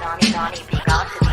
Donnie B got to be.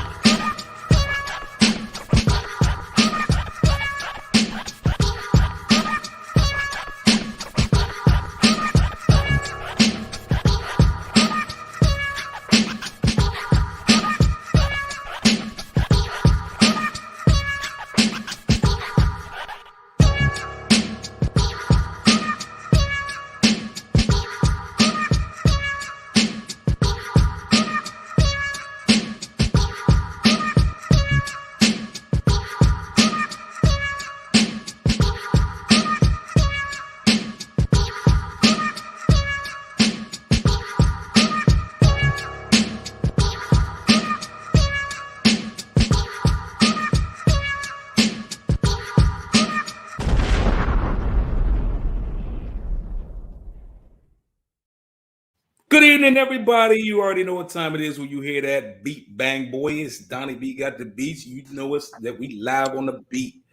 Good evening, everybody. You already know what time it is when you hear that beat bang boy. It's Donnie B got the beats. You know us that we live on the beat.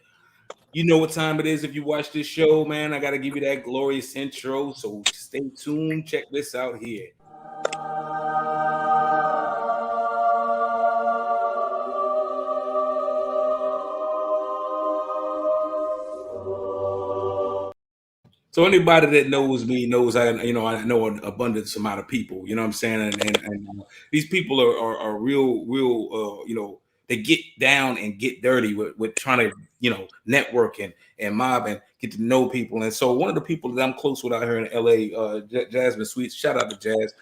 You know what time it is if you watch this show, man. I gotta give you that glorious intro. So stay tuned. Check this out here. So anybody that knows me knows I know an abundance amount of people. You know what I'm saying? And these people are real. They get down and get dirty with trying to network and mob and get to know people. And so one of the people that I'm close with out here in LA, Jasmine Sweets. Shout out to Jazz.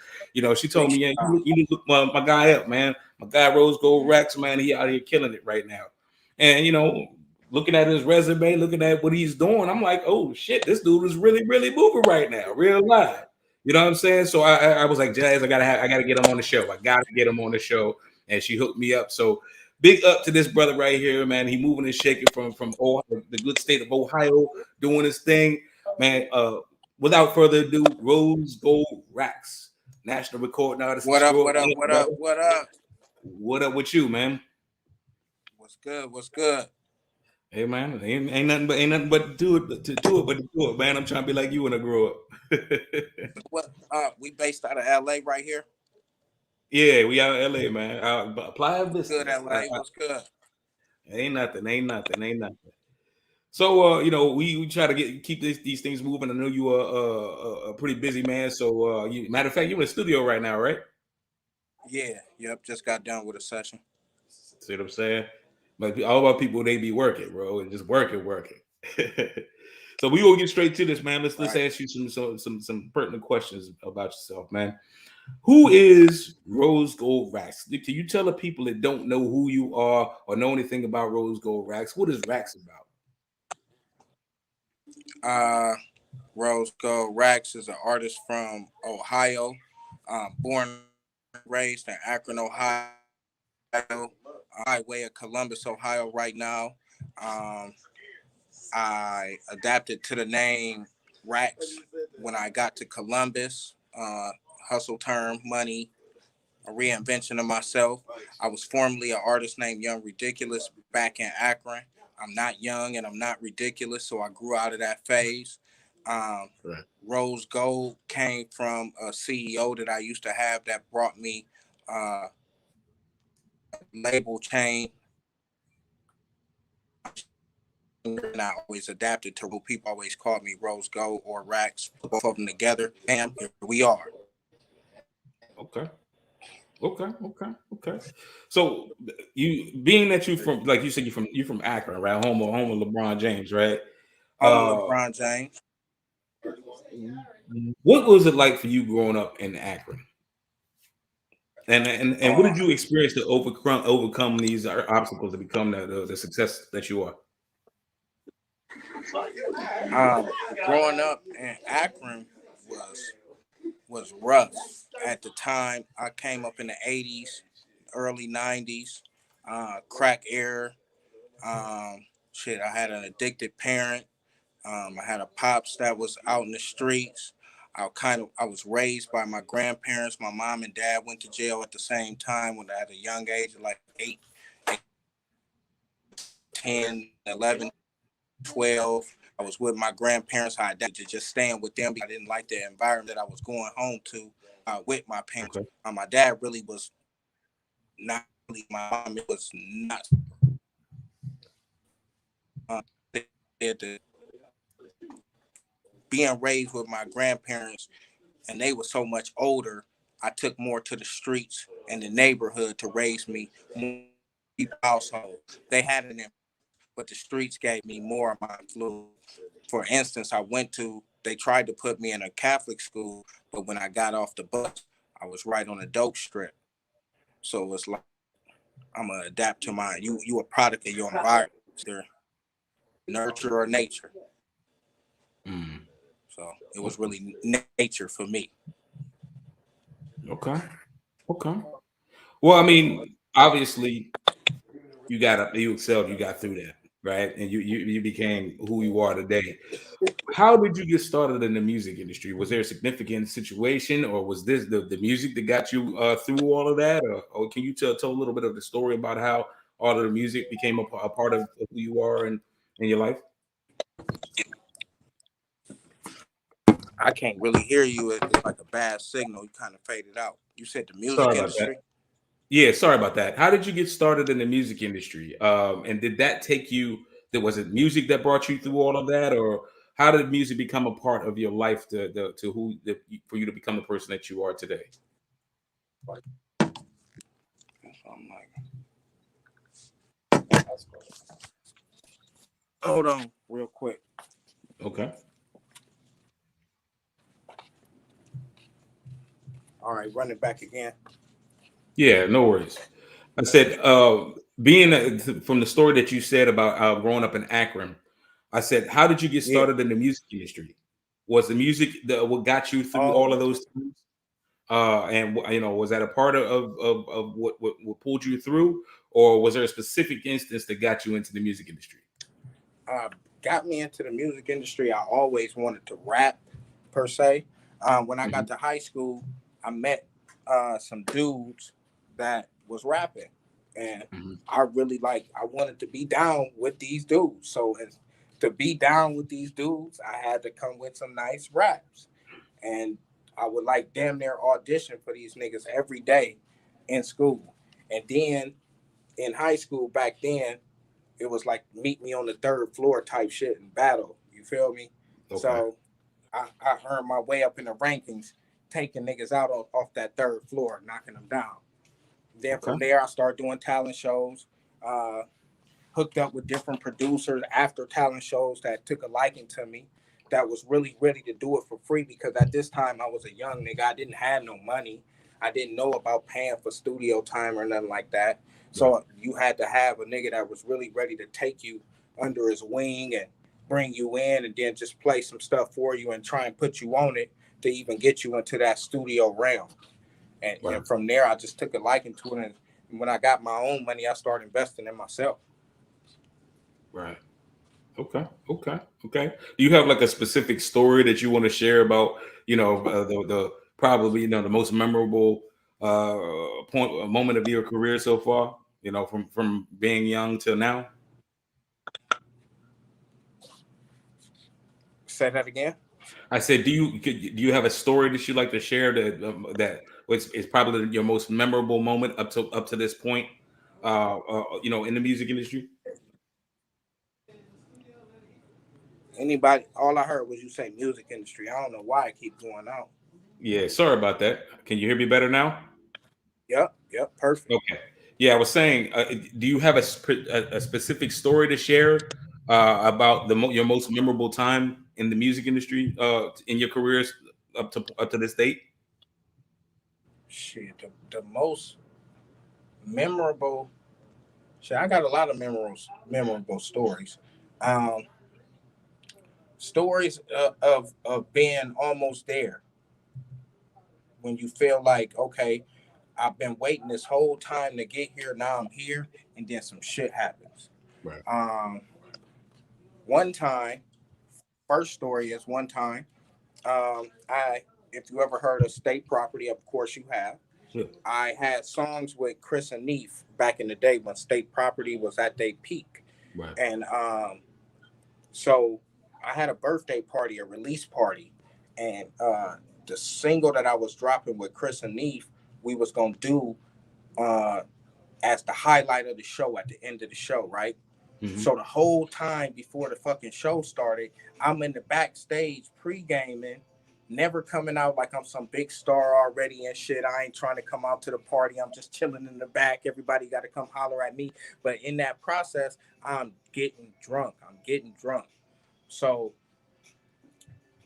She told me, yeah, you need to look my guy up, man. My guy Rose Gold Rex, man. He out here killing it right now. And looking at his resume, looking at what he's doing, I'm like, oh shit, this dude is really, really moving right now, real live. You know what I'm saying? So I was like, Jazz, I gotta get him on the show. I gotta get him on the show, and she hooked me up. So big up to this brother right here, man. He moving and shaking from Ohio, the good state of Ohio, doing his thing, man. Without further ado, Rose Gold Racks, national recording artist. What up? What up? What up with you, man? What's good? Hey man, ain't nothing but to do it, man. I'm trying to be like you when I grow up. What? We based out of LA right here. Yeah, we out in LA, man. Apply this. Good LA. What's good? Ain't nothing. So we try to keep these things moving. I know you are a pretty busy man. So matter of fact, you're in the studio right now, right? Yeah. Yep. Just got done with a session. See what I'm saying? But all our people, they be working, bro, and just working. So we will get straight to this, man. Let's ask you some pertinent questions about yourself, man. Who is Rose Gold Racks? Can you tell the people that don't know who you are or know anything about Rose Gold Racks? What is Racks about? Rose Gold Racks is an artist from Ohio, born and raised in Akron, Ohio. Highway of Columbus, Ohio, right now. I adapted to the name Racks when I got to Columbus. Hustle term, money, a reinvention of myself. I was formerly an artist named Young Ridiculous back in Akron. I'm not young and I'm not ridiculous, so I grew out of that phase. Right. Rose Gold came from a CEO that I used to have that brought me label chain. And I always adapted to what people always called me Rose Gold or Racks, both of them together. And here we are. Okay. So you being that you from, like you said, you're from Akron, right? Home of LeBron James, right? LeBron James. What was it like for you growing up in Akron? And what did you experience to overcome these obstacles to become the success that you are? Growing up in Akron was rough. At the time, I came up in the 80s, early 90s, crack era. I had an addicted parent. I had a pops that was out in the streets. I was raised by my grandparents. My mom and dad went to jail at the same time when I had a young age of like 8, 10, 11, 12. I was with my grandparents. I adapted to just staying with them because I didn't like the environment that I was going home to with my parents. Okay. My dad really was not really my mom. It was not the being raised with my grandparents, and they were so much older. I took more to the streets and the neighborhood to raise me. More household. They had an, but the streets gave me more of my influence. For instance, they tried to put me in a Catholic school, but when I got off the bus, I was right on a dope strip. So it's like I'm gonna adapt to mine. You a product of your environment, either nurture or nature. Mm. So it was really nature for me. Okay. Okay. Well, I mean, obviously, you excelled, you got through that, right? And you became who you are today. How did you get started in the music industry? Was there a significant situation, or was this the music that got you through all of that? Or can you tell a little bit of the story about how all of the music became a part of who you are in your life? I can't really hear you. It's like a bad signal. You kind of faded out. You said the music Sorry about that. industry. Yeah, sorry about that. How did you get started in the music industry? And did that take you? Was it music that brought you through all of that, or how did music become a part of your life for you to become the person that you are today? I'm like, hold on, real quick. Okay. All right, run it back again. Yeah, no worries. I said, from the story that you said about growing up in Akron, I said, how did you get Yeah. started in the music industry? Was the music what got you through all of Oh, those things? And was that a part of what pulled you through, or was there a specific instance that got you into the music industry? uh, got me into the music industry. I always wanted to rap, per se. When I Hmm. got to high school, I met some dudes that was rapping, and Hmm. I wanted to be down with these dudes. So to be down with these dudes, I had to come with some nice raps, and I would like damn near audition for these niggas every day in school. And then in high school back then, it was like meet me on the third floor type shit and battle. You feel me? Okay. So I earned my way up in the rankings, taking niggas out off that third floor, knocking them down. Then Okay. from there, I started doing talent shows. Uh, Hooked up with different producers after talent shows that took a liking to me, that was really ready to do it for free, because at this time I was a young nigga. I didn't have no money. I didn't know about paying for studio time or nothing like that. Right. So you had to have a nigga that was really ready to take you under his wing and bring you in, and then just play some stuff for you and try and put you on it to even get you into that studio realm. And Right. from there, I just took a liking to it. And when I got my own money, I started investing in myself. Right. Okay. Okay. Okay. Do you have like a specific story that you want to share about, the probably, the most memorable moment of your career so far, from being young till now? Say that again. I said, do you have a story that you'd like to share that was is probably your most memorable moment up to this point, in the music industry? Anybody? All I heard was you say music industry. I don't know why I keep going out. Yeah, sorry about that. Can you hear me better now? Yep, yep, perfect. Okay. Yeah, I was saying, do you have a specific story to share about your most memorable time in the music industry in your careers up to this date? Shit, the most memorable. Shit, I got a lot of memorable stories. Um, Stories of being almost there, when you feel like, okay, I've been waiting this whole time to get here. Now I'm here, and then some shit happens. Right. Um, One time, first story is one time. If you ever heard of State Property, of course you have. Yeah. I had songs with Chris and Neef back in the day when State Property was at their peak, Right. and so I had a birthday party, a release party, and the single that I was dropping with Chris and Neef, we was gonna do. Uh, as the highlight of the show at the end of the show, right? Mhm. So the whole time before the fucking show started, I'm in the backstage pre-gaming, never coming out like I'm some big star already and shit. I ain't trying to come out to the party. I'm just chilling in the back. Everybody got to come holler at me. But in that process, I'm getting drunk. So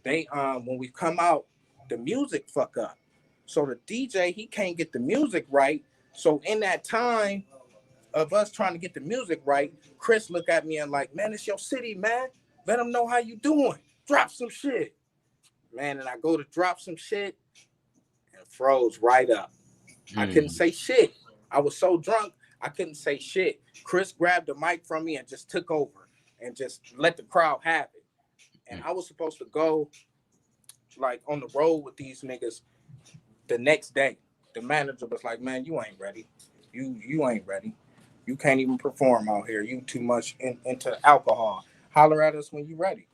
they when we come out, the music fuck up. So the DJ, he can't get the music right. So in that time of us trying to get the music right, Chris looked at me and like, man, it's your city, man. Let them know how you doing. Drop some shit. Man, and I go to drop some shit and froze right up. I couldn't say shit. I was so drunk, I couldn't say shit. Chris grabbed the mic from me and just took over and just let the crowd have it. And I was supposed to go like on the road with these niggas the next day. The manager was like, man, you ain't ready. You ain't ready. You can't even perform out here. You too much into alcohol. Holler at us when you ready.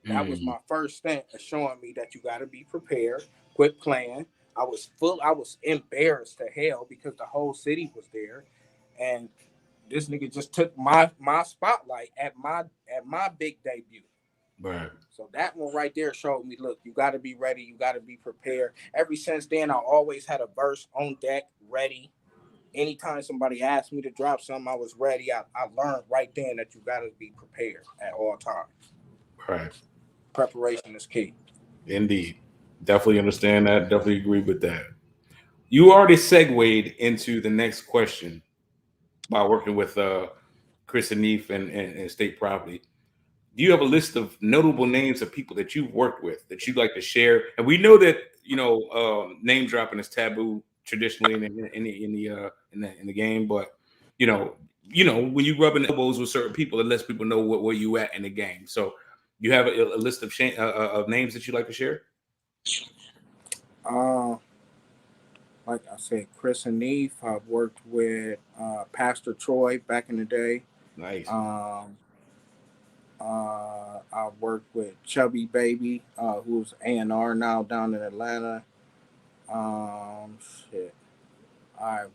That was my first stint of showing me that you got to be prepared. Quit playing. I was embarrassed to hell because the whole city was there, and this nigga just took my spotlight at my big debut. Right. So that one right there showed me, look, you got to be ready. You got to be prepared. Ever since then, I always had a verse on deck, ready. Anytime somebody asked me to drop something, I was ready. I learned right then that you got to be prepared at all times. Right. Preparation is key. Indeed. Definitely understand that. Definitely agree with that. You already segued into the next question by working with Chris and Neef and State Property. Do you have a list of notable names of people that you've worked with that you'd like to share? And we know that name dropping is taboo traditionally in the game, but you know when you rubbing elbows with certain people, it lets people know where you at in the game. So you have a list of names that you'd like to share? Like I said, Chris and Neef. I've worked with Pastor Troy back in the day. Nice. I worked with Chubby Baby, who's A&R now down in Atlanta. Shit. I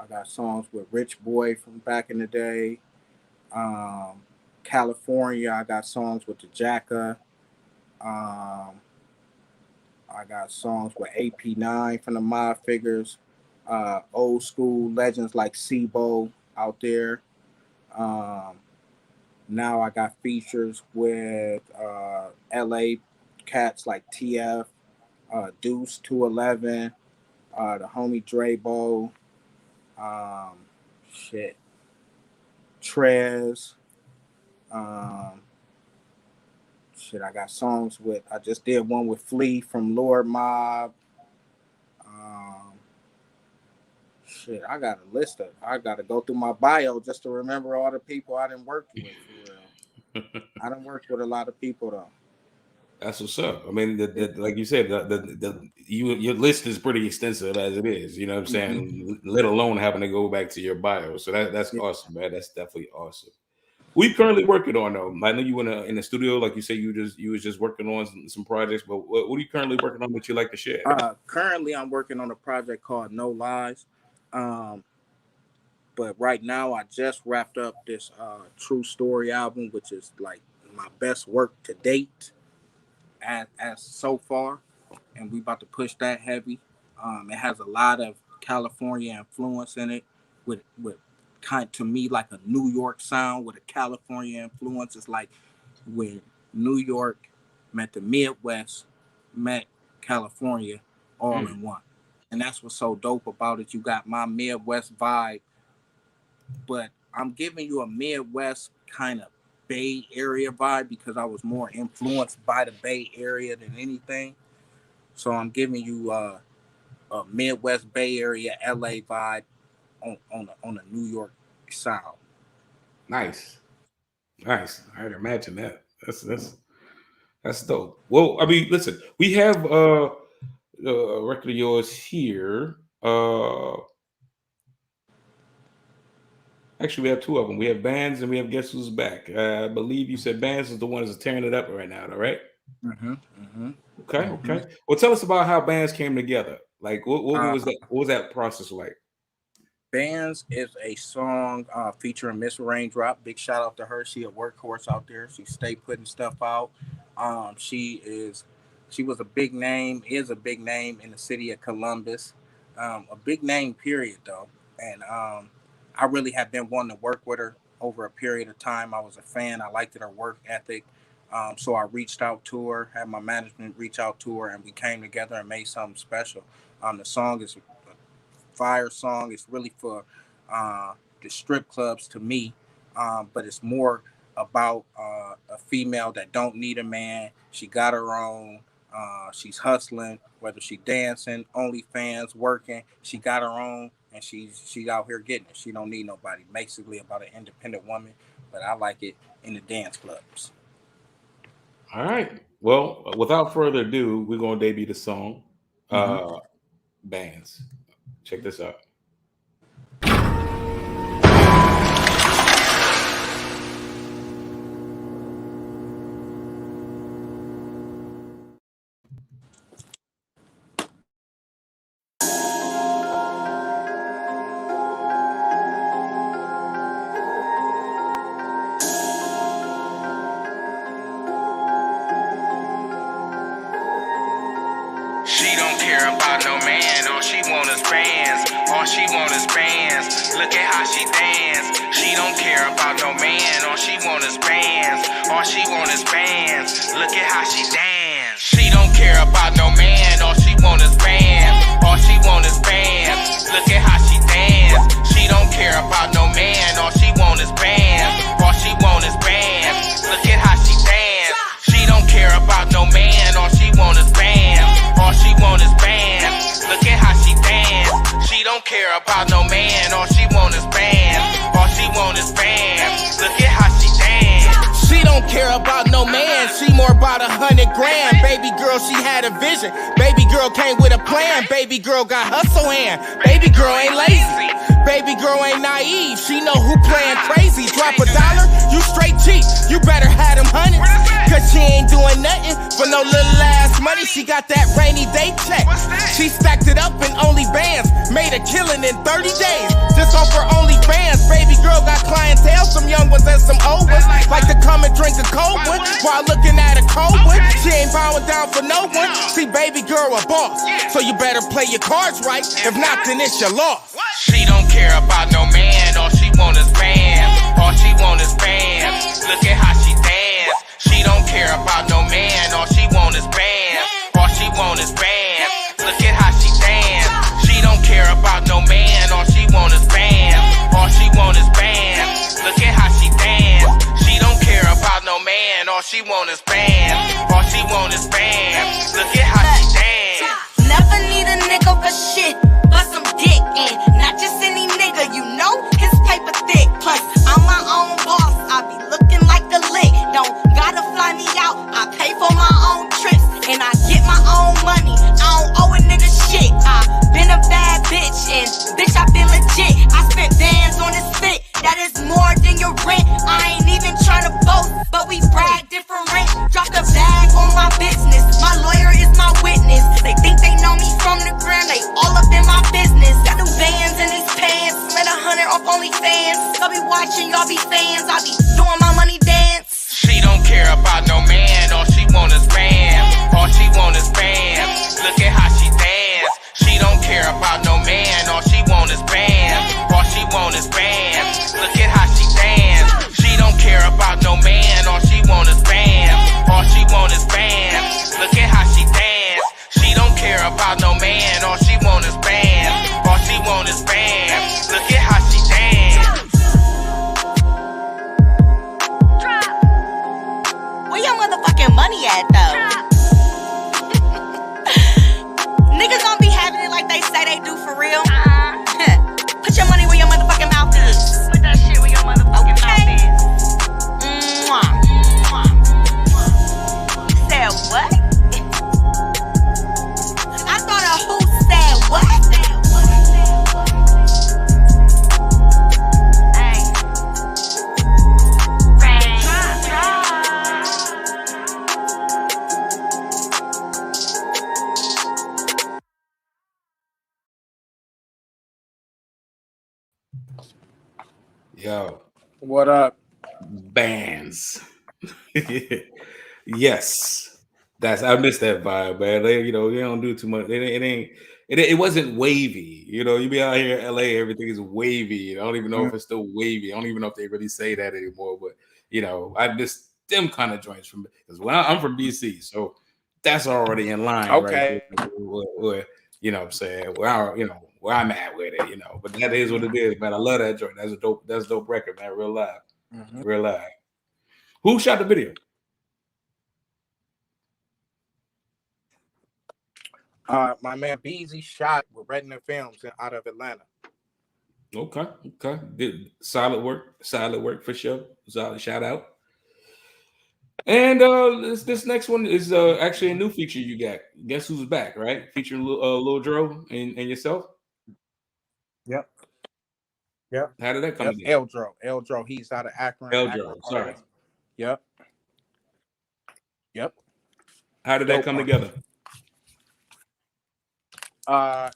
got songs with Rich Boy from back in the day. California, I got songs with the Jacka. I got songs with AP9 from the Mob Figures. Old school legends like Sibo out there. Now I got features with LA cats like TF, Deuce 211, the homie Drabo, Trez. I got songs with, I just did one with Flea from Lord Mob. I got a list of, I got to go through my bio just to remember all the people I done worked with, for real. I done worked with a lot of people, though. That's what's up. I mean, like you said, your list is pretty extensive as it is. You know what I'm saying? Let alone having to go back to your bio. So that's awesome, man. That's definitely awesome. What are you currently working on, though? I know you in the studio, like you say, you was just working on some projects. But what are you currently working on that you like to share? Currently, I'm working on a project called No Lies. But right now, I just wrapped up this True Story album, which is like my best work to date, as so far, and we about to push that heavy. It has a lot of California influence in it, with kind to me like a New York sound with a California influence. It's like when New York met the Midwest, met California, all in one, and that's what's so dope about it. You got my Midwest vibe, but I'm giving you a Midwest kind of Bay Area vibe because I was more influenced by the Bay Area than anything. So I'm giving you a Midwest Bay Area LA vibe on a New York sound. Nice. I'd imagine that. That's dope. Well, I mean, listen, we have a record of yours here. Actually, we have two of them. We have Bands and we have Guess Who's Back. I believe you said Bands is the one that's tearing it up right now, all right? Okay. Well, tell us about how Bands came together. Like, what was that process like? Bands is a song featuring Miss Raindrop. Big shout out to her. She a workhorse out there. She stay putting stuff out. She was a big name, is a big name in the city of Columbus. A big name period though. And I really have been wanting to work with her over a period of time. I was a fan. I liked her work ethic. So I reached out to her, had my management reach out to her, and we came together and made something special. The song is fire song. It's really for the strip clubs to me, but it's more about a female that don't need a man. She got her own. She's hustling, whether she dancing, OnlyFans, working. She got her own, and she's out here getting it. She don't need nobody. Basically about an independent woman, but I like it in the dance clubs. All right. Well, without further ado, we're gonna debut the song. Bands. Check this out. She don't care about no man, all she want is bands. All she want is bands. Look at how she dance. She don't care about no man, all she want is bands. All she want is bands. Look at how she dance. She don't care about no man, all she want is bands. All she want is bands. Look at how she dance. She don't care about no man, all she want is bands. All she want is bands. Look at how she dance. She don't care about no man, all she want is bands. All she want is bands. Look at how she dance. She don't care about no man. All she want is bands. All she want is bands. Look at how she dance. She don't care about no man. She more about 100 grand. Baby girl, she had a vision. Baby girl came with a plan. Baby girl got hustle hand. Baby girl ain't lazy. Baby girl ain't naive. She know who playing crazy. Drop $1, you straight cheap. You better have them hundreds. Cause she ain't doing nothing for no little ass money. She got that rainy day check. She stacked it up in OnlyFans. Made a killing in 30 days. Just off her OnlyFans. Baby girl got clientele. Some young ones and some old ones. Like to come and drink a cold one while looking at a cold one. She ain't bowing down for no one. See, baby girl a boss. So you better play your cards right. If not, then it's your loss. She don't care about no man. All she want is bands. All she want is bands. Look at how she dance. She don't care about no man. All she want is bands. All she want is bands. Look at how she dance. She don't care about no man. All she want is bands. All she want is bands. Look at how she dance. She don't care about no man. All she want is bands. All she want is bands. Look at how she dance. Never need a nigga for shit, but some dick in. Not just any nigga, you know his paper thick. Plus, I'm my own boss. I be looking like a lick. Don't gotta fly me out. I pay for my own trips and I get my own money. I don't owe a nigga shit. I been a bad bitch and bitch I been legit. I spent bands on this fit. That is more than your rent. I ain't even tryna boast, but we brag different. Dropped a bag on my business. My lawyer is my witness. They think they know me from the gram. They all up in my business. Got new bands in these pants. Spent 100 off OnlyFans. Y'all be watching, y'all be fans. I be doing my money dance. She don't care about no man. All she want is bands. All she want is bands. Look at how she dance. She don't care about no man. All she want is bands. All she want is bands. Look at how she dance. She don't care about no man. All she want is bands. All she want is bands. Look at how she dance. She don't care about no man. All she want is bands. All she want is bands. Look at how she dance. Where your motherfucking money at though? Niggas don't be having it like they say they do for Yo, What up? bands. Yes, I miss that vibe, man. They don't do too much. It wasn't wavy. You be out here in LA, everything is wavy. I don't even know if it's still wavy. I don't even know if they really say that anymore. But I miss them kind of joints from, because I'm from DC, so that's already in line. Okay. Right? What I'm saying? Where I'm at with it. But that is what it is, man. I love that joint. That's a dope record, man. Real live. Mm-hmm. Real live. Who shot the video? My man Beezy shot with Retina Films out of Atlanta. Okay. Did solid work for sure. Solid shout out. And this next one is actually a new feature you got. Guess who's back, right? Featuring Lil Dro and yourself. Yep. How did that come together? Eldro. He's out of Akron. Eldro, sorry. Yep. How did that come together?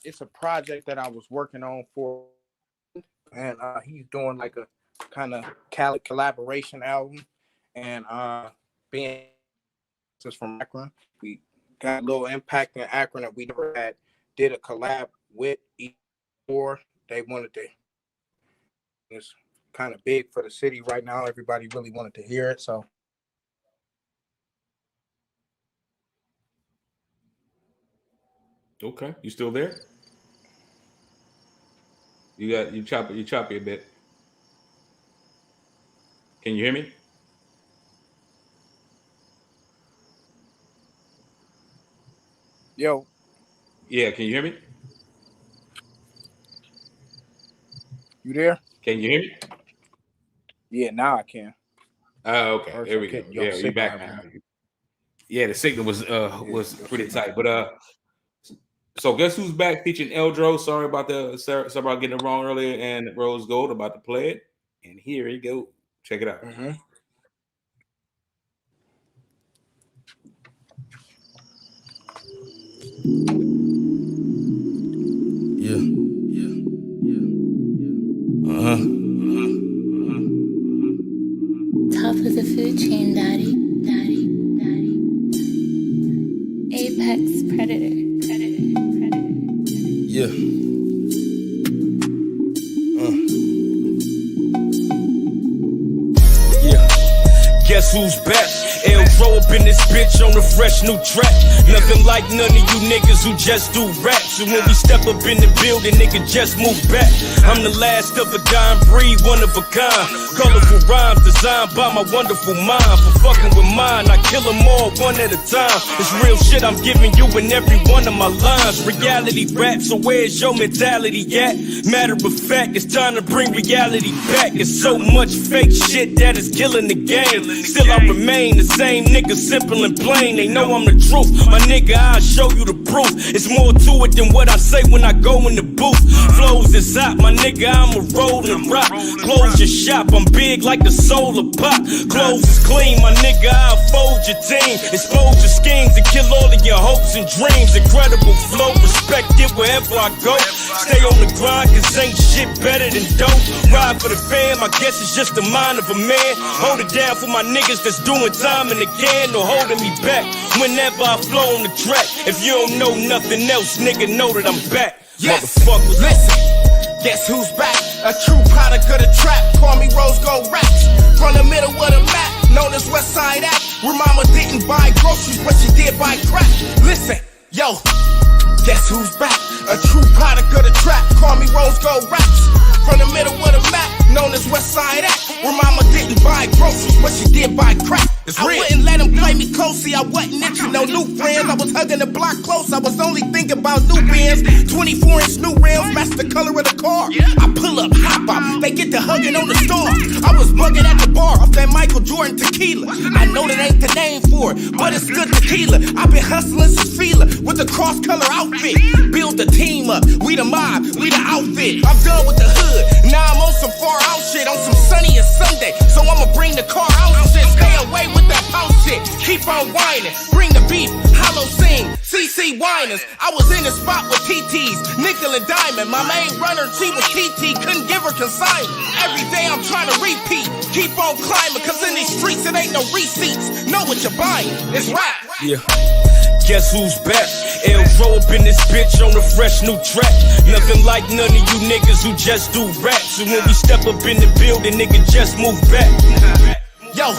It's a project that I was working on for, and he's doing like a kind of collaboration album, and being just from Akron, we got a little impact in Akron that we never did a collab with before. They wanted to. It's kind of big for the city right now. Everybody really wanted to hear it, so. Okay, you still there? You choppy a bit. Can you hear me? Yo. Yeah, can you hear me? You there? Can you hear me? Yeah, now I can. Oh, okay. There we go. Yeah, you back now. Yeah, the signal was pretty tight, but so guess who's back featuring Eldro? Sorry about getting it wrong earlier, and Rose Gold about to play it. And here you go. Check it out. Mm-hmm. Top of the food chain, daddy. Apex predator. Yeah. Guess who's back? Eldro up in this bitch on a fresh new track. Nothing like none of you niggas who just do rap. So when we step up in the building, nigga just move back. I'm the last of a dying breed, one of a kind. Colorful rhymes designed by my wonderful mind. For fucking with mine, I kill them all one at a time. It's real shit I'm giving you in every one of my lines. Reality rap, so where's your mentality at? Matter of fact, it's time to bring reality back. There's so much fake shit that is killing the game. Still I remain the same nigga, simple and plain. They know I'm the truth, my nigga, I'll show you the proof. It's more to it than what I say when I go in the booth. Flows is hot, my nigga, I'm a roll and rock. Close your shop, I'm big like the solar pop. Clothes is clean, my nigga, I'll fold your team. Expose your schemes and kill all of your hopes and dreams. Incredible flow, respect it wherever I go. Stay on the grind, cause ain't shit better than dope. Ride for the fam, I guess it's just the mind of a man. Hold it down for my niggas that's doing time and again, or holding me back whenever I flow on the track. If you don't know nothing else, nigga, know that I'm back. Yes. Motherfuckers, Listen, guess who's back? A true product of the trap. Call me Rose Gold Raps. From the middle of the map, known as West Side Act, where mama didn't buy groceries, but she did buy crack. Listen, yo, guess who's back? A true product of the trap. Call me Rose Gold Raps. From the middle of the map, known as West Side Act, where mama didn't buy groceries, but she did buy crack. I wouldn't let him play me closely. I wasn't into no new friends. I was hugging the block close. I was only thinking about new bands. 24-inch new rims, match the color of the car. I pull up, hop out, they get to hugging on the store. I was bugging at the bar off that Michael Jordan tequila. I know that ain't the name for it, but it's good tequila. I've been hustling since Fila with the cross-color outfit. Build the team up, we the mob, we the outfit. I'm done with the hood. Now I'm on some far out shit, on some sunny and Sunday. So I'ma bring the car out and shit, stay away with that post shit. Keep on whining. Bring the beef. Hollow sing. CC whiners. I was in the spot with TTs. Nickel and diamond. My main runner, she was TT. Couldn't give her consignment. Every day I'm trying to repeat. Keep on climbing. Cause in these streets it ain't no receipts. Know what you're buying. It's rap. Yeah. Guess who's back? El Dro up in this bitch on a fresh new track. Nothing like none of you niggas who just do rap. So when we step up in the building, nigga, just move back. Yo,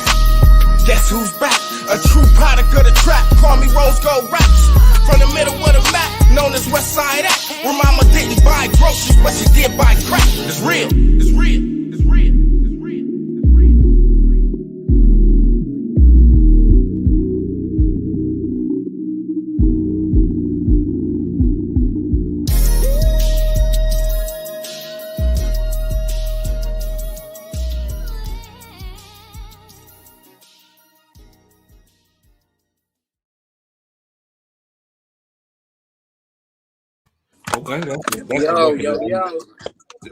guess who's back? A true product of the trap. Call me Rose Gold Raps. From the middle of the map, known as West Side Act. Where mama didn't buy groceries, but she did buy crack. It's real. It's real. It's real. It's real. It's real. Okay,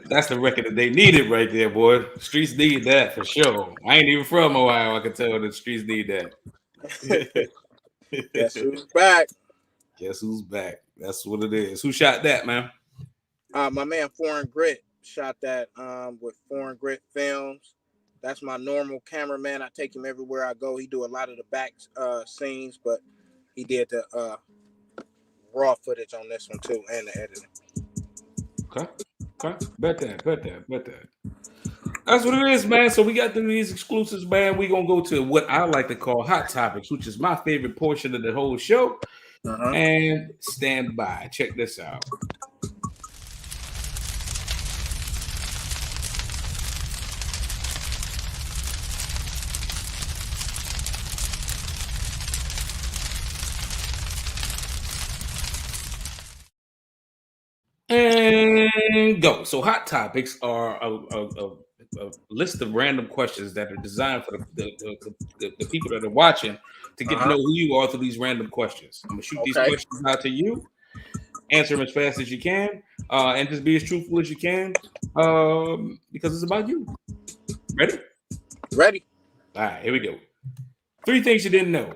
that's the record that they needed right there, boy. Streets need that for sure. I ain't even from Ohio. I can tell the streets need that. Guess who's back? Guess who's back? That's what it is. Who shot that, man? My man Foreign Grit shot that with Foreign Grit Films. That's my normal cameraman. I take him everywhere I go. He do a lot of the back scenes, but he did the raw footage on this one too, and the editing. Okay. Bet that. That's what it is, man. So we got through these exclusives, man. We gonna go to what I like to call hot topics, which is my favorite portion of the whole show. And stand by. Check this out. And go. So hot topics are a list of random questions that are designed for the people that are watching to get to know who you are through these random questions. I'm gonna shoot these questions out to you, answer them as fast as you can, and just be as truthful as you can, because it's about you. Ready? Ready. All right, here we go. 3 things you didn't know.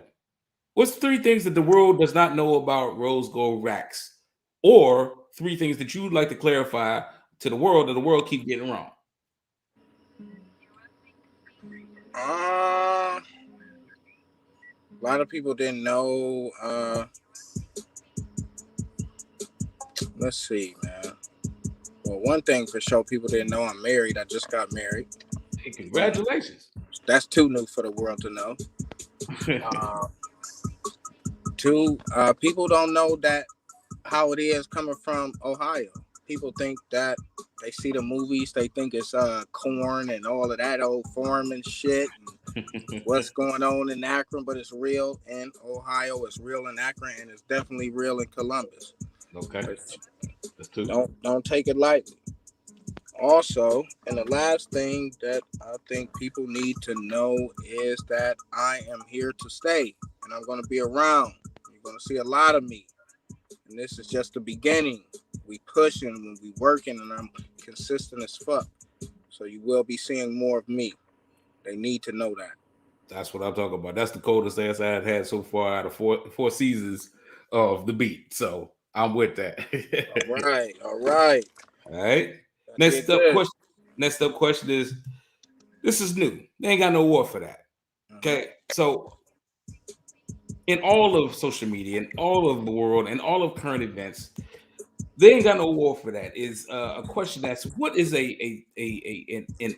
What's 3 things that the world does not know about Rose Gold Racks? Or 3 things that you would like to clarify to the world that the world keep getting wrong? A lot of people didn't know. Let's see, man. Well, one thing for sure, people didn't know I'm married. I just got married. Hey, congratulations. That's too new for the world to know. 2, people don't know that how it is coming from Ohio. People think that they see the movies, they think it's corn and all of that old farm and shit. And what's going on in Akron, but it's real in Ohio, it's real in Akron, and it's definitely real in Columbus. Okay. That's 2. Don't take it lightly. Also, and the last thing that I think people need to know is that I am here to stay, and I'm going to be around. You're going to see a lot of me. And this is just the beginning. We pushing, we working, and I'm consistent as fuck. So you will be seeing more of me. They need to know that. That's what I'm talking about. That's the coldest ass I've had so far out of four seasons of the beat. So I'm with that. All right. Next up question is, this is new. They ain't got no war for that. Okay. So in all of social media, in all of the world, and all of current events, they ain't got no war for that. Is a question that's, what is an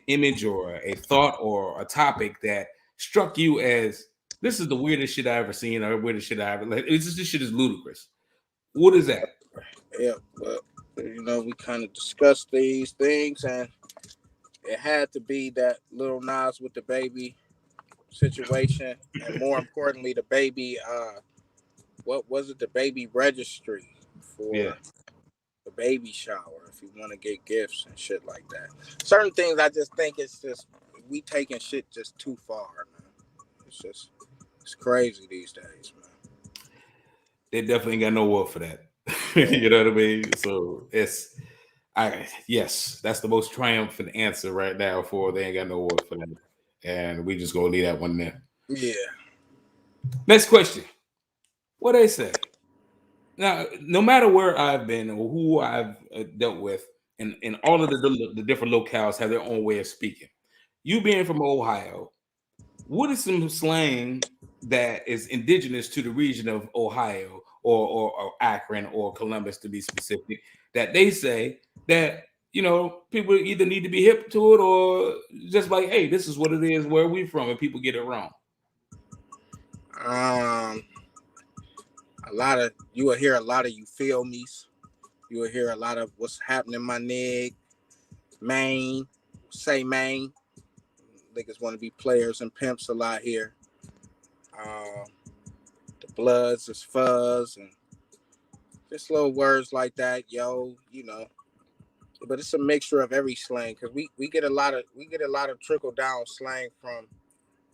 image or a thought or a topic that struck you as, this is the weirdest shit I ever seen, or weirdest shit I ever, like, this shit is ludicrous. What is that? Yeah, well, we kind of discussed these things, and it had to be that Lil Nas with the baby situation, and more importantly, the baby, what was it? The baby registry for the baby shower, if you want to get gifts and shit like that. Certain things, I just think it's just, we taking shit just too far, man. It's crazy these days, man. They definitely ain't got no word for that. You know what I mean? So yes, that's the most triumphant answer right now for they ain't got no word for that. And we just gonna leave that one there. Yeah. Next question. What they say? Now, no matter where I've been or who I've dealt with, in all of the different locales have their own way of speaking. You being from Ohio, what is some slang that is indigenous to the region of Ohio or Akron or Columbus to be specific that they say that people either need to be hip to it or just like, hey, this is what it is where we from, and people get it wrong. You will hear a lot of you feel me's. You will hear a lot of what's happening, my nig, Maine, say Maine. Niggas want to be players and pimps a lot here. The bloods is fuzz and just little words like that, yo, But it's a mixture of every slang because we get a lot of trickle down slang from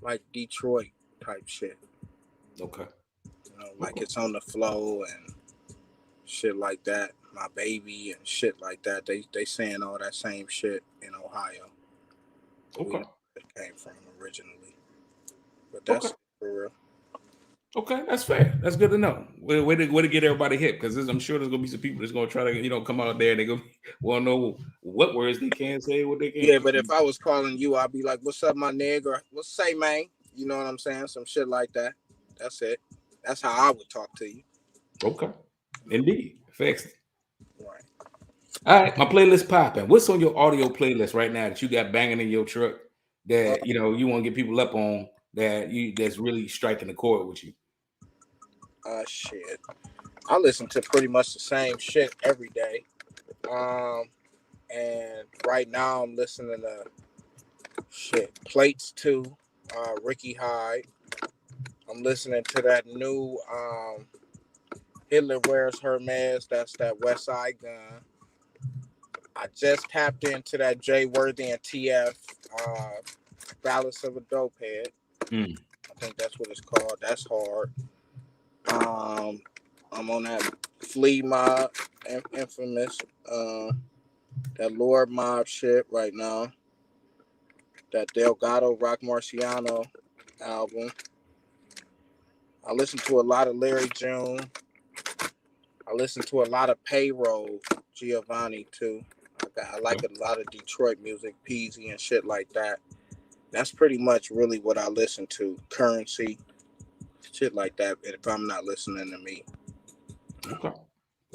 like Detroit type shit. Okay. Like it's on the flow and shit like that. My baby and shit like that. They saying all that same shit in Ohio. Okay. It came from originally. But that's for real. Okay, that's fair. That's good to know. Way to get everybody hip, because I'm sure there's gonna be some people that's gonna try to come out there and they go want to know what words they can say, what they can't. Yeah, but if I was calling you, I'd be like, "What's up, my nigga?" What's say, man? You know what I'm saying? Some shit like that. That's it. That's how I would talk to you. Okay, indeed, fixed. Right. All right, my playlist popping. What's on your audio playlist right now that you got banging in your truck that you want to get people up on that's really striking the chord with you? Shit. I listen to pretty much the same shit every day. And right now I'm listening to Plates 2, Ricky Hyde. I'm listening to that new Hitler Wears Hermes. That's that West Side Gun. I just tapped into that Jay Worthy and TF Balance of a Dopehead. I think that's what it's called. That's hard. I'm on that Flea Mob, Infamous, that Lord Mob shit right now. That Delgado Rock Marciano album. I listen to a lot of Larry June. I listen to a lot of Payroll, Giovanni too. I like a lot of Detroit music, Peasy and shit like that. That's pretty much really what I listen to. Currency, shit like that. If I'm not listening to me. Okay,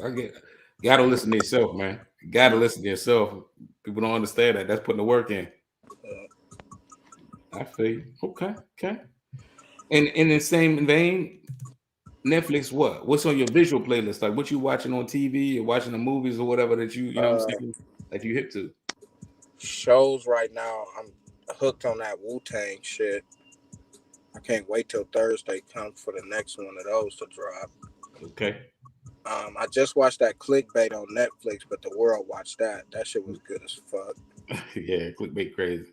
I get. Gotta listen to yourself, man. Gotta listen to yourself. People don't understand that. That's putting the work in. I feel you. Okay. And in the same vein, Netflix, what's on your visual playlist? Like what you watching on TV or watching the movies or whatever that you know what I'm saying, like you hip to? Shows right now, I'm hooked on that Wu-Tang shit. I can't wait till Thursday comes for the next one of those to drop. Okay. I just watched that Clickbait on Netflix, but the world watched that. That shit was good as fuck. Yeah, Clickbait crazy.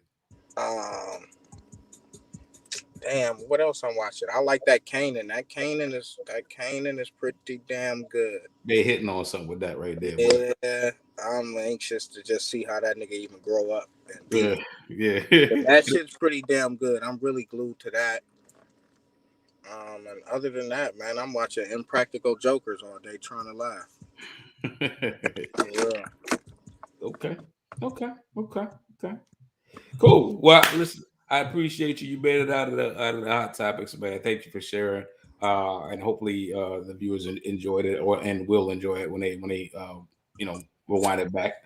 Damn, what else I'm watching? I like that Kanan. That Kanan is pretty damn good. They hitting on something with that right there. Yeah, I'm anxious to just see how that nigga even grow up. Yeah. That shit's pretty damn good. I'm really glued to that. And other than that, man, I'm watching Impractical Jokers all day trying to laugh. Yeah. Okay. Cool. Well, listen, I appreciate you. You made it out of the hot topics, man. Thank you for sharing. And hopefully the viewers enjoyed it and will enjoy it when they rewind it back.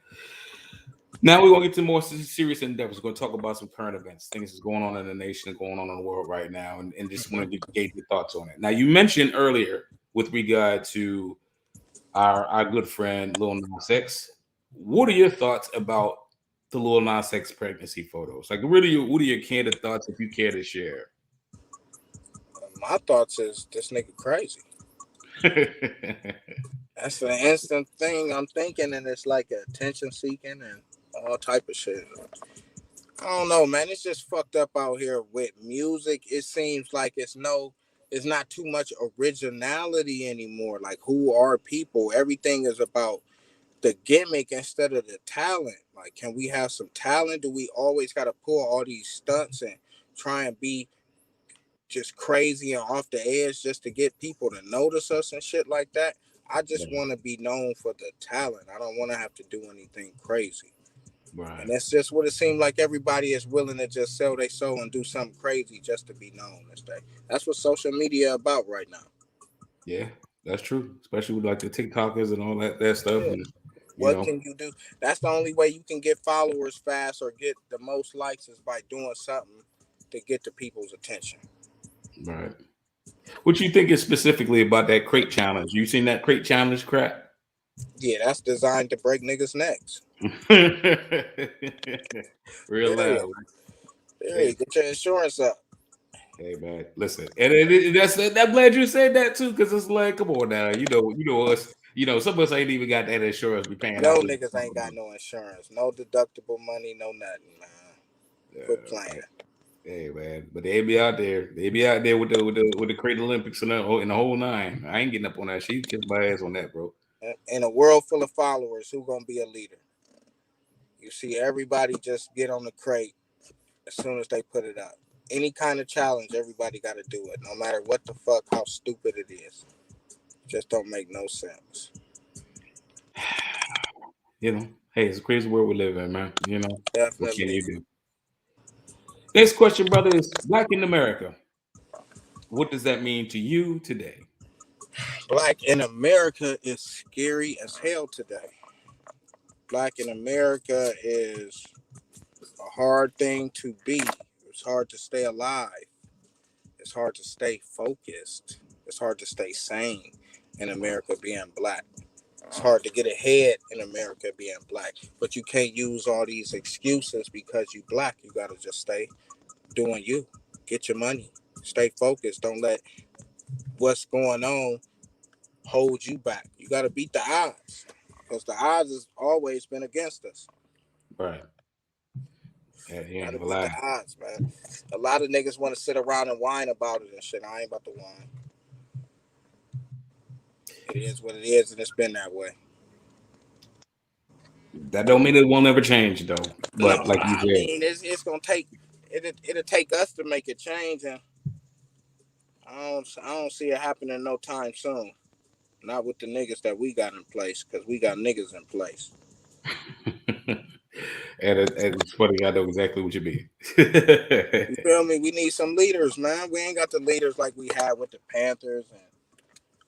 Now we're gonna get to more serious endeavors. We're gonna talk about some current events, things that's going on in the nation, going on in the world right now, and just want to get your thoughts on it. Now, you mentioned earlier with regard to our good friend Lil Nas X. What are your thoughts about the Lil Nas X pregnancy photos? Like, what are your candid thoughts if you care to share? My thoughts is this nigga crazy. That's the instant thing I'm thinking, and it's like attention seeking and all type of shit. I don't know, man. It's just fucked up out here with music. It seems like it's not too much originality anymore. Like, who are people? Everything is about the gimmick instead of the talent. Like, can we have some talent? Do we always got to pull all these stunts and try and be just crazy and off the edge just to get people to notice us and shit like that. I just want to be known for the talent. I don't want to have to do anything crazy. Right. And that's just what it seems like. Everybody is willing to just sell their soul and do something crazy just to be known. That's what social media about right now. Yeah, that's true. Especially with like the TikTokers and all that stuff. Yeah. And, what can you do? That's the only way you can get followers fast or get the most likes is by doing something to get the people's attention. Right. What you think is specifically about that crate challenge? You seen that crate challenge crap? Yeah, that's designed to break niggas' necks. Real loud. Hey, get your insurance up. Hey man, listen, and I'm glad you said that too, because it's like, come on now, you know us, some of us ain't even got that insurance we paying. No niggas ain't got no insurance, no deductible money, no nothing, man. Quit playing. Hey man, but they be out there with the Crate Olympics and the whole nine. I ain't getting up on that shit. Kiss my ass on that, bro. In a world full of followers, who gonna be a leader? You see everybody just get on the crate as soon as they put it up. Any kind of challenge, everybody got to do it, no matter what the fuck, how stupid it is. Just don't make no sense. Hey, it's a crazy world we live in, man. Definitely. What can you do? Next question, brother, is Black in America. What does that mean to you today? Black in America is scary as hell today. Black in America is a hard thing to be. It's hard to stay alive. It's hard to stay focused. It's hard to stay sane in America being black. It's hard to get ahead in America being black. But you can't use all these excuses because you black. You got to just stay doing you. Get your money. Stay focused. Don't let what's going on hold you back. You got to beat the odds because the odds has always been against us. Right. Yeah, gotta beat the odds, man. A lot of niggas want to sit around and whine about it and shit. I ain't about to whine. It is what it is, and it's been that way. That don't mean it won't ever change, though. But no, I mean, it's gonna take it'll take us to make it change, and I don't see it happening no time soon. Not with the niggas that we got in place, because we got niggas in place. And it's funny, I know exactly what you mean. You feel me? We need some leaders, man. We ain't got the leaders like we had with the Panthers and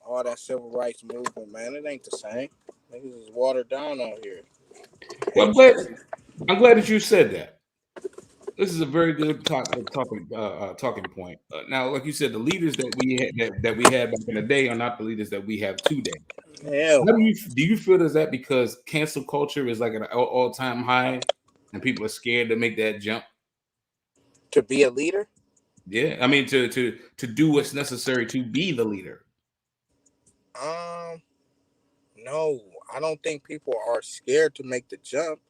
all that civil rights movement, man. It ain't the same. Niggas is watered down out here. Well, I'm glad that you said that. This is a very good talking point. Now, like you said, the leaders that we had back in the day are not the leaders that we have today. Hell. Do you feel is that because cancel culture is like an all-time high and people are scared to make that jump? To be a leader? Yeah, I mean to do what's necessary to be the leader. No, I don't think people are scared to make the jump.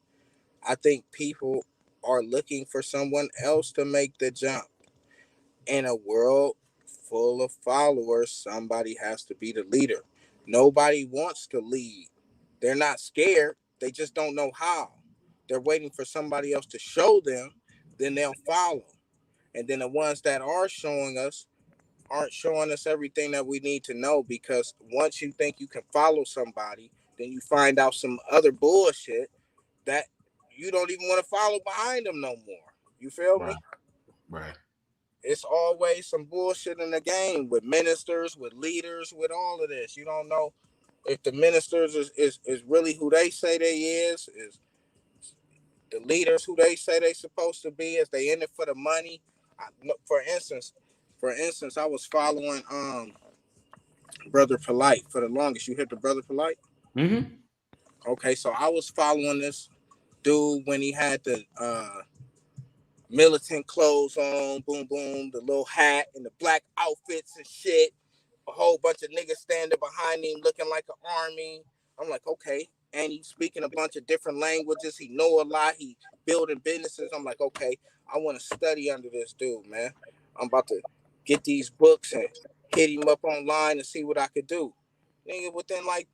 I think people are looking for someone else to make the jump. In a world full of followers, somebody has to be the leader. Nobody wants to lead. They're not scared. They just don't know how. They're waiting for somebody else to show them, then they'll follow. And then the ones that are showing us aren't showing us everything that we need to know, because once you think you can follow somebody, then you find out some other bullshit that you don't even want to follow behind them no more. You feel me? Right. It's always some bullshit in the game with ministers, with leaders, with all of this. You don't know if the ministers is really who they say they is the leaders who they say they supposed to be. Is they in it for the money? For instance, I was following Brother Polite for the longest. You hit the Brother Polite? Mm-hmm. Okay, so I was following this dude when he had the militant clothes on, boom, boom, the little hat and the black outfits and shit. A whole bunch of niggas standing behind him looking like an army. I'm like, okay. And he's speaking a bunch of different languages. He know a lot. He building businesses. I'm like, okay, I want to study under this dude, man. I'm about to get these books and hit him up online and see what I could do. Nigga, within like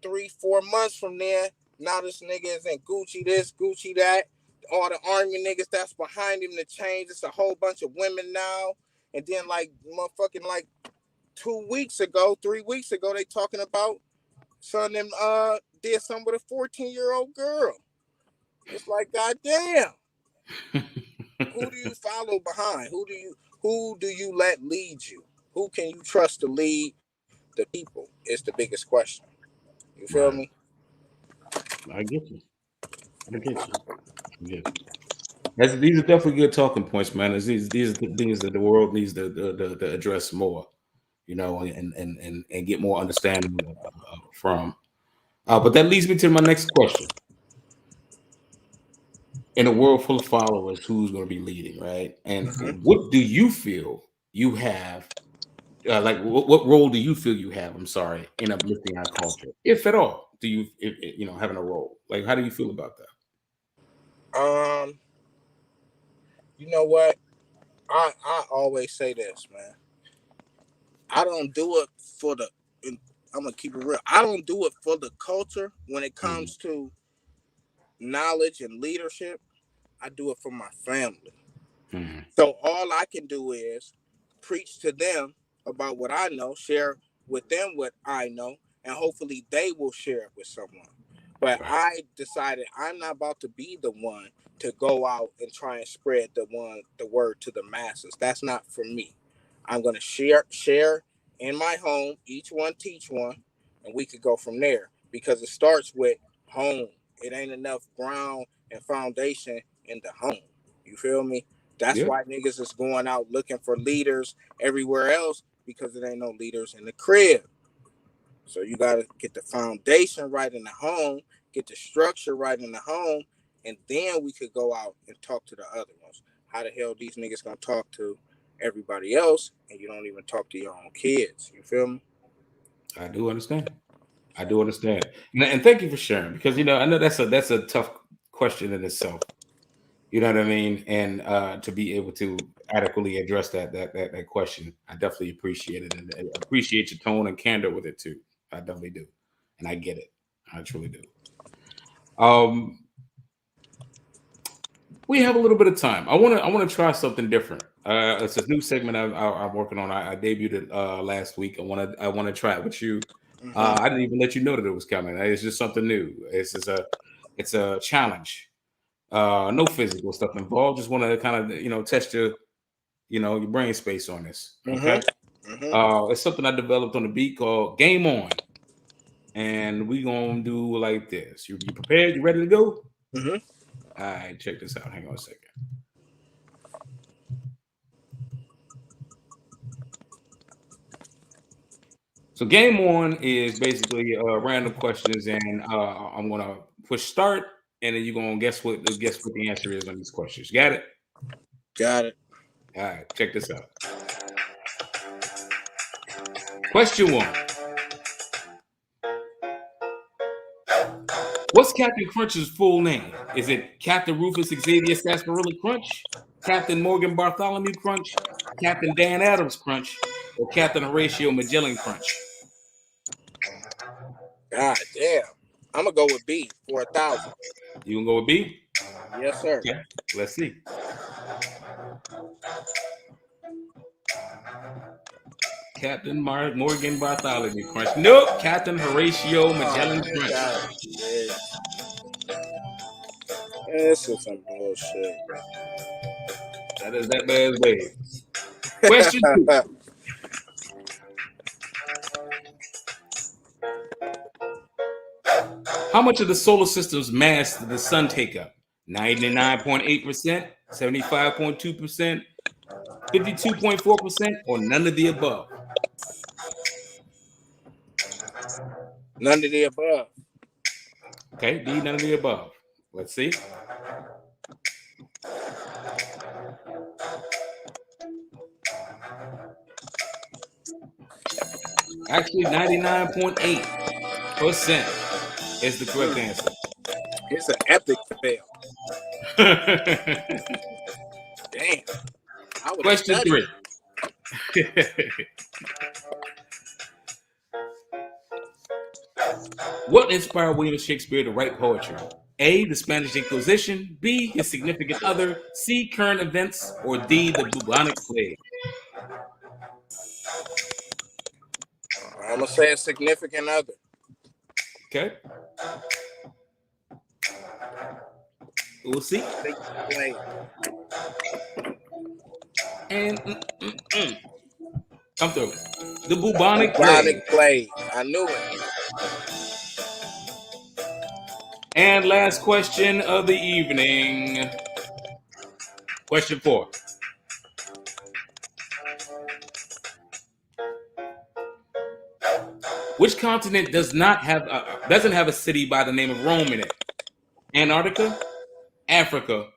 3-4 months from there, now this nigga is in Gucci this, Gucci that. All the army niggas that's behind him to change. It's a whole bunch of women now. And then like motherfucking like 2 weeks ago, 3 weeks ago, they talking about son them did something with a 14-year-old girl. It's like, goddamn. Who do you follow behind? Who do you let lead you? Who can you trust to lead the people? Is the biggest question. You feel me? I get you. These are definitely good talking points, man. These are the things that the world needs to address more, you know, and get more understanding from. But that leads me to my next question. In a world full of followers, who's going to be leading, right? And what do you feel you have? What role do you feel you have? I'm sorry, in uplifting our culture, if at all. Do you, you know, having a role? Like, how do you feel about that? You know what? I always say this, man. I don't do it for the. I'm gonna keep it real. I don't do it for the culture when it comes to knowledge and leadership. I do it for my family. So all I can do is preach to them about what I know, share with them what I know, and hopefully they will share it with someone. But I decided I'm not about to be the one to go out and try and spread the word to the masses. That's not for me. I'm gonna share in my home, each one teach one, and we could go from there. Because it starts with home. It ain't enough ground and foundation in the home. You feel me? That's why niggas is going out looking for leaders everywhere else, because it ain't no leaders in the crib. So you got to get the foundation right in the home, get the structure right in the home, and then we could go out and talk to the other ones. How the hell these niggas gonna talk to everybody else and you don't even talk to your own kids? You feel me? I do understand. And thank you for sharing, because, you know, I know that's a tough question in itself. You know what I mean? And to be able to adequately address that question, I definitely appreciate it, and I appreciate your tone and candor with it too. I definitely do, and I get it. I truly do. We have a little bit of time. I want to try something different. It's a new segment I'm working on. I debuted it last week. I want to try it with you. I didn't even let you know that it was coming. It's just something new. It's a challenge. No physical stuff involved. Just want to kind of, you know, test your brain space on this. Okay. It's something I developed on the beat called Game On, and we gonna do like this. You prepared? You ready to go? All right, check this out. Hang on a second. So Game On is basically random questions, and I'm gonna push start, and then you're gonna guess what the answer is on these questions. Got it? Got it. All right, check this out. Question 1. What's Captain Crunch's full name? Is it Captain Rufus Xavier Sarsaparilla Crunch, Captain Morgan Bartholomew Crunch, Captain Dan Adams Crunch, or Captain Horatio Magellan Crunch? God damn. I'm gonna go with B for 1,000. You gonna go with B? Yes, sir. Okay, let's see. Captain Morgan Bartholomew Crunch. Nope. Captain Horatio Magellan Crunch. This is some bullshit. That is that man's way. Question 2. How much of the solar system's mass did the sun take up? 99.8%, 75.2%, 52.4%, or none of the above? None of the above. Okay, D, none of the above. Let's see. Actually, 99.8% is the correct answer. It's an epic fail. Damn. Question 3. What inspired William Shakespeare to write poetry? A, the Spanish Inquisition, B, his significant other, C, current events, or D, the bubonic plague? I'm gonna say a significant other. Okay. We'll see. Blade. And come through. The bubonic plague. Bubonic plague. I knew it. And last question of the evening. Question 4. Which continent doesn't have a city by the name of Rome in it? Antarctica, Africa,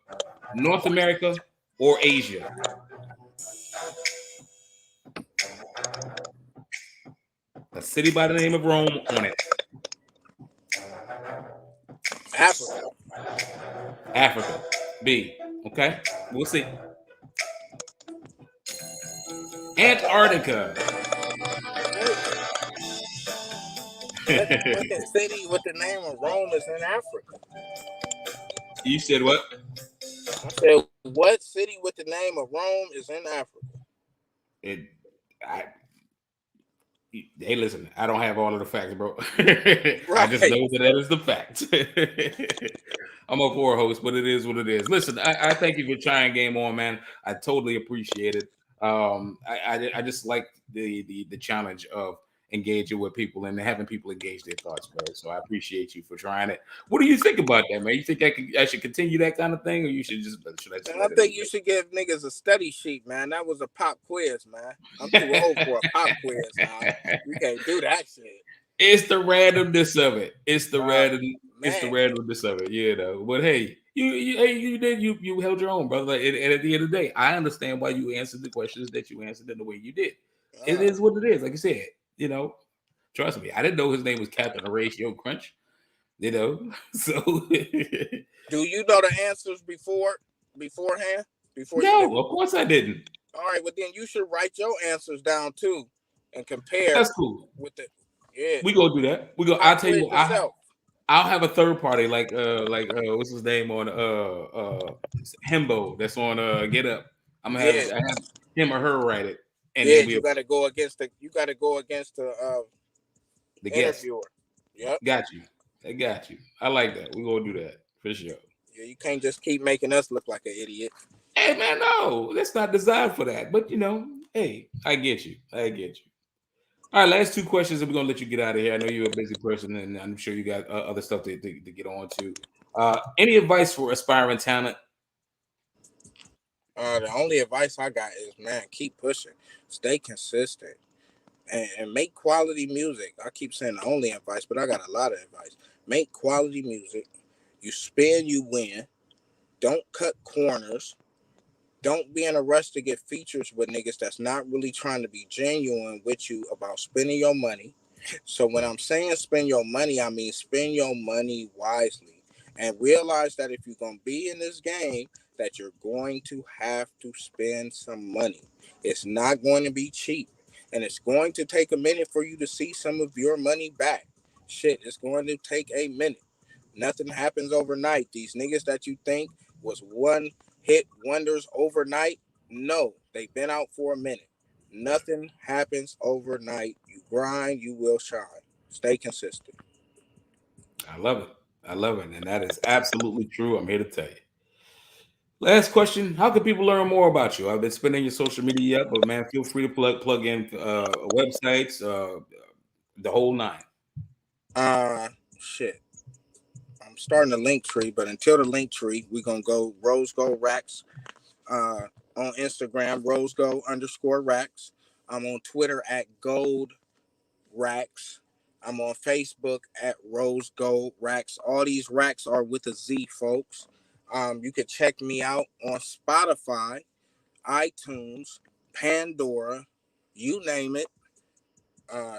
North America, or Asia? A city by the name of Rome on it. Africa. Africa. B. Okay. We'll see. Antarctica. What the city with the name of Rome is in Africa? You said what? I said, what city with the name of Rome is in Africa? Hey, listen, I don't have all of the facts, bro. I just know that is the fact. I'm a poor host, but it is what it is. Listen, I thank you for trying Game On, man. I totally appreciate it. I just like the challenge of engaging with people and having people engage their thoughts, bro. So I appreciate you for trying it. What do you think about that, man? You think I should continue that kind of thing, or you should I think you should give niggas a study sheet, man. That was a pop quiz, man. I'm too old for a pop quiz now. You can't do that shit. It's the randomness of it. It's the randomness of it. You know. But hey, you held your own, brother. And at the end of the day, I understand why you answered the questions that you answered in the way you did. It is what it is. Like you said. You know, trust me, I didn't know his name was Captain Horatio Crunch. You know, so do you know the answers beforehand? No, of course I didn't. All right, well then you should write your answers down too and compare. That's cool. With the we go do that. We go. I'll tell you. I'll have a third party like what's his name on Himbo that's on Get Up. I'm gonna have him or her write it. And you got to go against the interviewer. Yep. I got you. I like that. We're gonna do that for sure. Yeah, you can't just keep making us look like an idiot. Hey man, no, that's not designed for that. But you know, hey, I get you. All right, last 2 questions, and we're gonna let you get out of here. I know you're a busy person, and I'm sure you got other stuff to get on to. Any advice for aspiring talent? The only advice I got is, man, keep pushing, stay consistent, and make quality music. I keep saying the only advice, but I got a lot of advice. Make quality music. You spin, you win. Don't cut corners. Don't be in a rush to get features with niggas that's not really trying to be genuine with you about spending your money. So when I'm saying spend your money, I mean spend your money wisely. And realize that if you're going to be in this game, that you're going to have to spend some money. It's not going to be cheap. And it's going to take a minute for you to see some of your money back. Shit, it's going to take a minute. Nothing happens overnight. These niggas that you think was one-hit wonders overnight, no, they've been out for a minute. Nothing happens overnight. You grind, you will shine. Stay consistent. I love it. And that is absolutely true. I'm here to tell you. Last question. How can people learn more about you? I've been spending your social media yet, but man, feel free to plug in websites, the whole 9. Shit. I'm starting a link tree, but until the link tree, we're going to go Rose Gold Racks on Instagram, RoseGold_Racks. I'm on Twitter at Gold Racks. I'm on Facebook at Rose Gold Racks. All these racks are with a Z, folks. You can check me out on Spotify, iTunes, Pandora, you name it.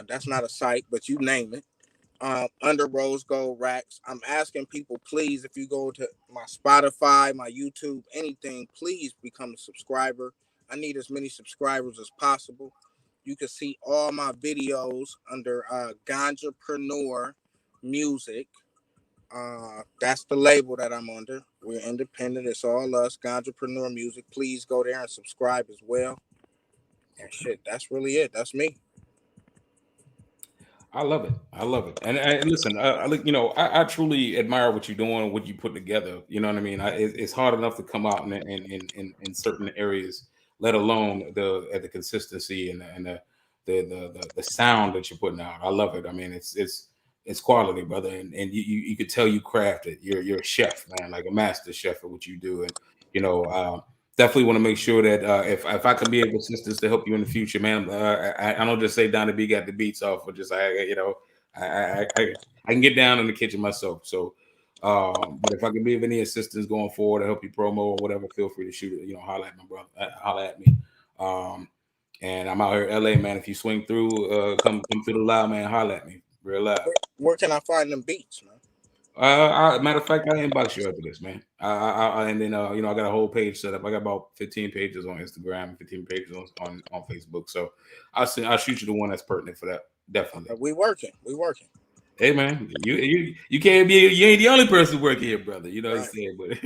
That's not a site, but you name it. Under Rose Gold Racks. I'm asking people, please, if you go to my Spotify, my YouTube, anything, please become a subscriber. I need as many subscribers as possible. You can see all my videos under Ganjapreneur Music. That's the label that I'm under. We're independent. It's all us, Ganjapreneur Music. Please go there and subscribe as well. And shit, that's really it. That's me. I love it. I love it. And listen, I truly admire what you're doing, what you put together. You know what I mean? It's hard enough to come out in certain areas, let alone the consistency and the sound that you're putting out. I love it. I mean, it's quality, brother, and you could tell you craft it. You're a chef, man, like a master chef at what you do, and definitely want to make sure that if I can be of assistance to help you in the future, man, I don't just say Donnie B got the beats off, or just I can get down in the kitchen myself. So, but if I can be of any assistance going forward to help you promo or whatever, feel free to shoot it. Holler at my brother, holler at me. And I'm out here in LA, man. If you swing through, come to the live, man. Holler at me, real live. Where can I find them beats, man? Matter of fact, I inbox you after this, man. And then I got a whole page set up. I got about 15 pages on Instagram and 15 pages on Facebook. So I'll shoot you the one that's pertinent for that. Definitely. We working. Hey man, you can't be, you ain't the only person working here, brother. You know what I'm saying? But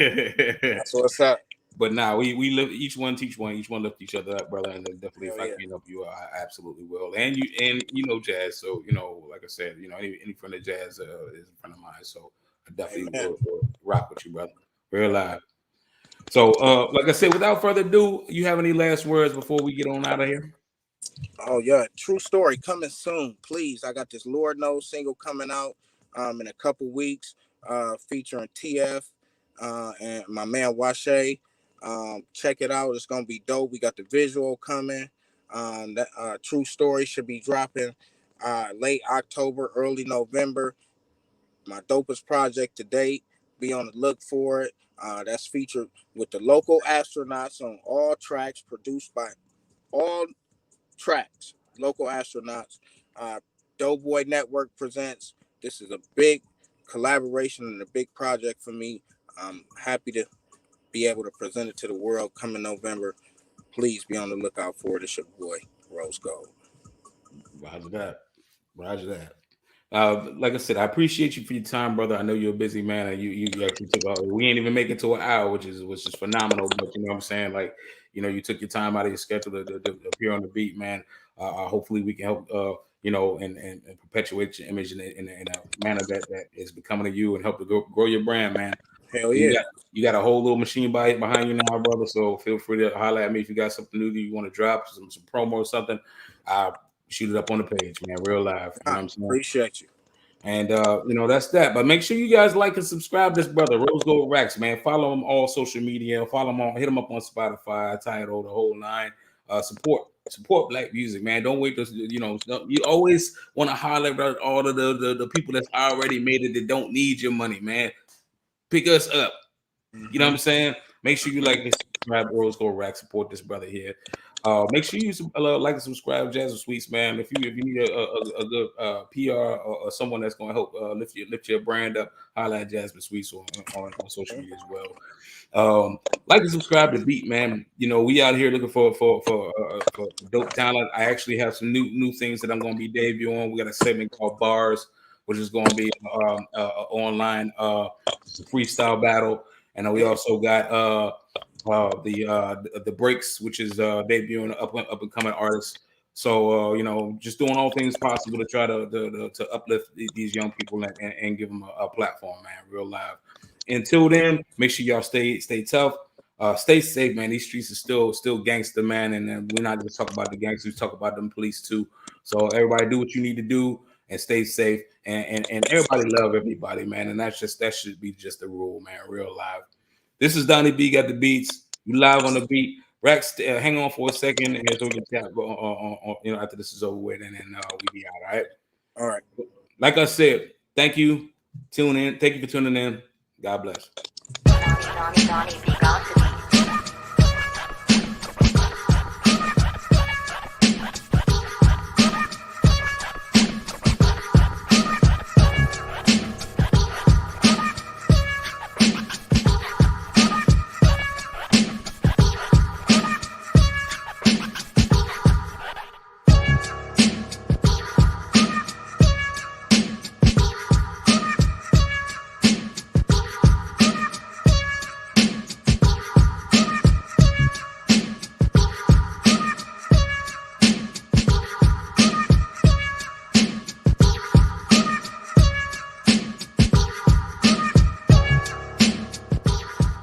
that's what's up. But now we live, each one teach one, each one lift each other up, brother. And then definitely if I can help you, I absolutely will. And jazz. So like I said, any friend of jazz is a friend of mine. So I definitely will rock with you, brother. Real live. So like I said, without further ado, you have any last words before we get on out of here? Oh yeah, True Story coming soon. Please, I got this Lord Knows single coming out in a couple weeks, featuring TF and my man Washe. Check it out. It's gonna be dope. We got the visual coming. That True Story should be dropping late October, early November. My dopest project to date. Be on the look for it. That's featured with the local astronauts on all tracks, produced by all tracks, local astronauts. Doughboy Network presents. This is a big collaboration and a big project for me. I'm happy to be able to present it to the world coming November. Please be on the lookout for it. It's your boy Rose Gold. Roger that. Like I said, I appreciate you for your time, brother. I know you're a busy man, and you actually took we ain't even make it to an hour, which is phenomenal. But you know what I'm saying, like you took your time out of your schedule to appear on the beat, man. Hopefully we can help and perpetuate your image in a manner that is becoming of you and help to grow your brand, man. Hell yeah. You got a whole little machine behind you now, brother. So feel free to holler at me if you got something new that you want to drop, some promo or something. Shoot it up on the page, man. Real live. You know what I'm saying? Appreciate you. And that's that. But make sure you guys like and subscribe to this brother, Rose Gold Racks, man. Follow him all social media. Follow him hit him up on Spotify, Tidal, the whole nine. Support black music, man. Don't wait to you always want to holler about all of the people that's already made it that don't need your money, man. Pick us up. You know what I'm saying? Make sure you like and subscribe, Rose Gold Racks. Support this brother here. Make sure you like and subscribe, Jazz and Sweets, man. If you need a good PR or someone that's going to help lift your brand up, holla at Jasmine Sweets on social media as well. Like and subscribe to Beat, man. We out here looking for dope talent. I actually have some new things that I'm going to be debuting. We got a segment called Bars, which is going to be online freestyle battle, and we also got the Breaks, which is debuting up and coming artists. So just doing all things possible to try to uplift these young people and give them a platform, man, real live. Until then, make sure y'all stay tough, stay safe, man. These streets are still gangster, man, and we're not just talking about the gangsters, we talk about them police too. So everybody do what you need to do and stay safe, and everybody love everybody, man. And that should be just the rule, man, real live. This is Donnie B got the beats. You live on the beat. Rex, hang on for a second, and so we can tap on after this is over with, and then we be out. All right. All right. Like I said, thank you. Tune in. Thank you for tuning in. God bless. Donnie B got the beats.